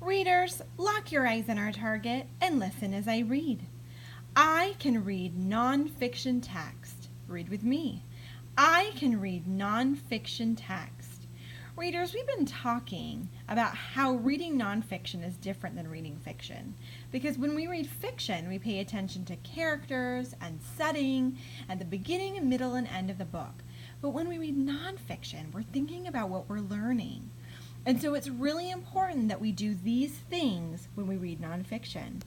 Readers, lock your eyes on our target and listen as I read. I can read nonfiction text. Read with me. I can read nonfiction text. Readers, we've been talking about how reading nonfiction is different than reading fiction. Because when we read fiction, we pay attention to characters and setting and the beginning, middle, and end of the book. But when we read nonfiction, we're thinking about what we're learning. And so it's really important that we do these things when we read nonfiction.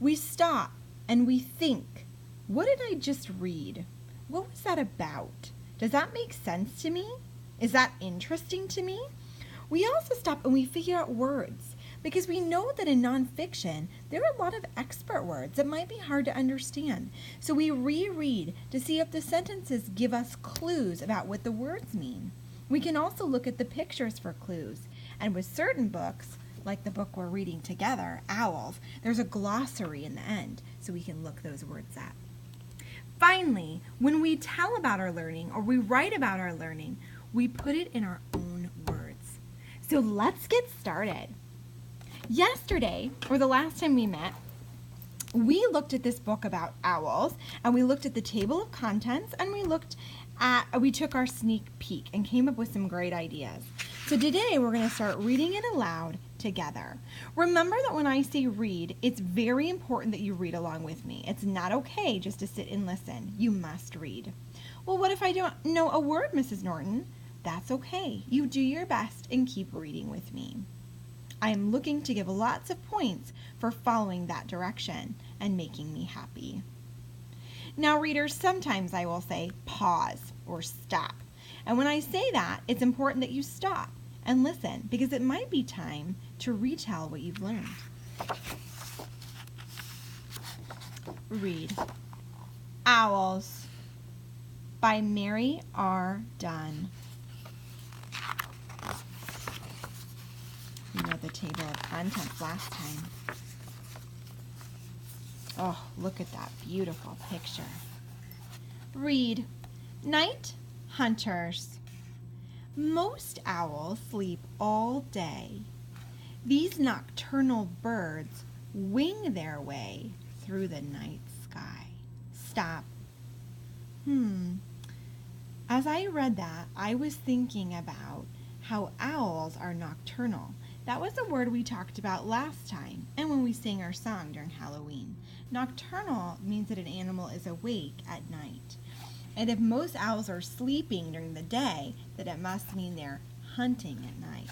We stop and we think, what did I just read? What was that about? Does that make sense to me? Is that interesting to me? We also stop and we figure out words because we know that in nonfiction, there are a lot of expert words that might be hard to understand. So we reread to see if the sentences give us clues about what the words mean. We can also look at the pictures for clues. And with certain books, like the book we're reading together, Owls, there's a glossary in the end, so we can look those words up. Finally, when we tell about our learning or we write about our learning, we put it in our own words. So let's get started. Yesterday, or the last time we met, we looked at this book about owls, and we looked at the table of contents, and we took our sneak peek and came up with some great ideas. So today we're going to start reading it aloud together. Remember that when I say read, it's very important that you read along with me. It's not okay just to sit and listen. You must read. Well, what if I don't know a word, Mrs. Norton? That's okay. You do your best and keep reading with me. I am looking to give lots of points for following that direction and making me happy. Now, readers, sometimes I will say pause or stop. And when I say that, it's important that you stop and listen because it might be time to retell what you've learned. Read Owls by Mary R. Dunn. You know the table of contents last time. Oh, look at that beautiful picture. Read Night Hunters. Most owls sleep all day. These nocturnal birds wing their way through the night sky. Stop. As I read that, I was thinking about how owls are nocturnal. That was a word we talked about last time and when we sang our song during Halloween. Nocturnal means that an animal is awake at night. And if most owls are sleeping during the day, then it must mean they're hunting at night.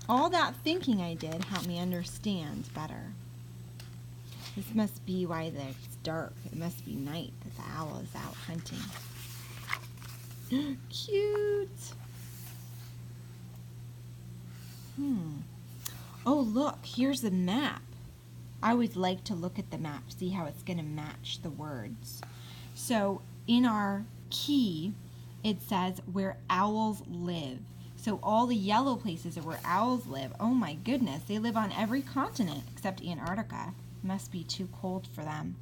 All that thinking I did helped me understand better. This must be why it's dark. It must be night that the owl is out hunting. Cute! Oh, look, here's a map. I always like to look at the map, see how it's going to match the words. So in our key, it says where owls live. So all the yellow places are where owls live. Oh my goodness, they live on every continent except Antarctica. Must be too cold for them.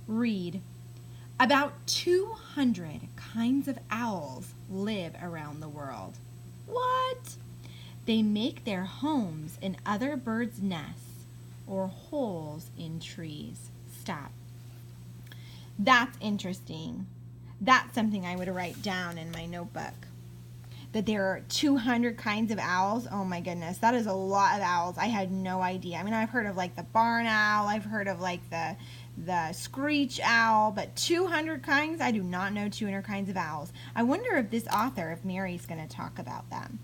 Read. About 200 kinds of owls live around the world. What? They make their homes in other birds' nests or holes in trees. Stop. That's interesting. That's something I would write down in my notebook. That there are 200 kinds of owls. Oh my goodness, that is a lot of owls. I had no idea. I mean, I've heard of like the barn owl. I've heard of like the screech owl, but 200 kinds? I do not know 200 kinds of owls. I wonder if this author, if Mary's going to talk about them.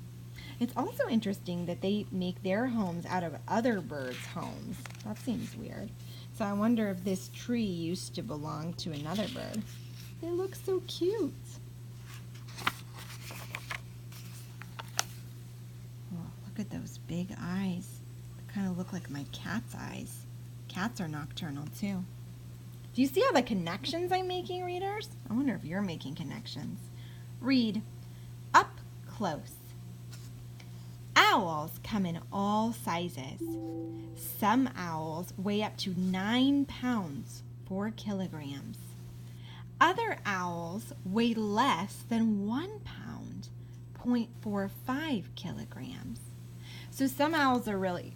It's also interesting that they make their homes out of other birds' homes. That seems weird. So I wonder if this tree used to belong to another bird. They look so cute. Oh, look at those big eyes. They kind of look like my cat's eyes. Cats are nocturnal too. Do you see all the connections I'm making, readers? I wonder if you're making connections. Read. Up close. Owls come in all sizes. Some owls weigh up to 9 pounds, 4 kilograms. Other owls weigh less than 1 pound, 0.45 kilograms. So some owls are really,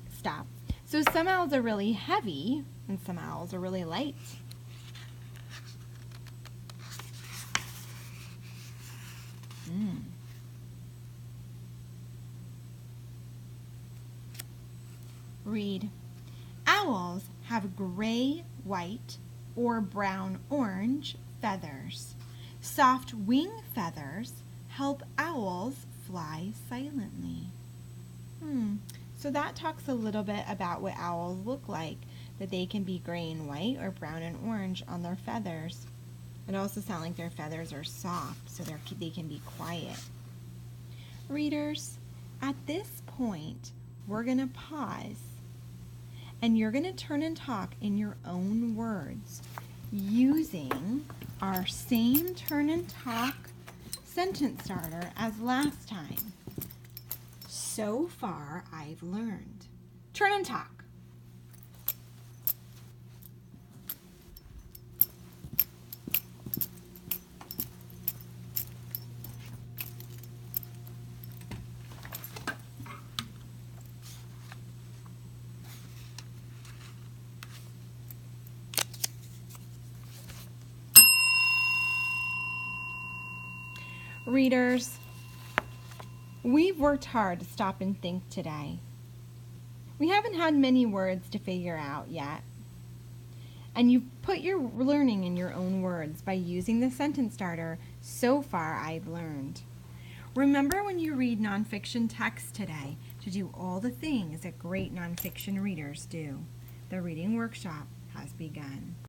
So some owls are really heavy and some owls are really light. Read. Owls have gray, white, or brown-orange feathers. Soft wing feathers help owls fly silently. So that talks a little bit about what owls look like, that they can be gray and white or brown and orange on their feathers. It also sounds like their feathers are soft, so they can be quiet. Readers, at this point, we're going to pause, and you're going to turn and talk in your own words using our same turn and talk sentence starter as last time. So far, I've learned. Turn and talk. Readers, we've worked hard to stop and think today. We haven't had many words to figure out yet. And you've put your learning in your own words by using the sentence starter, so far I've learned. Remember when you read nonfiction text today to do all the things that great nonfiction readers do. The reading workshop has begun.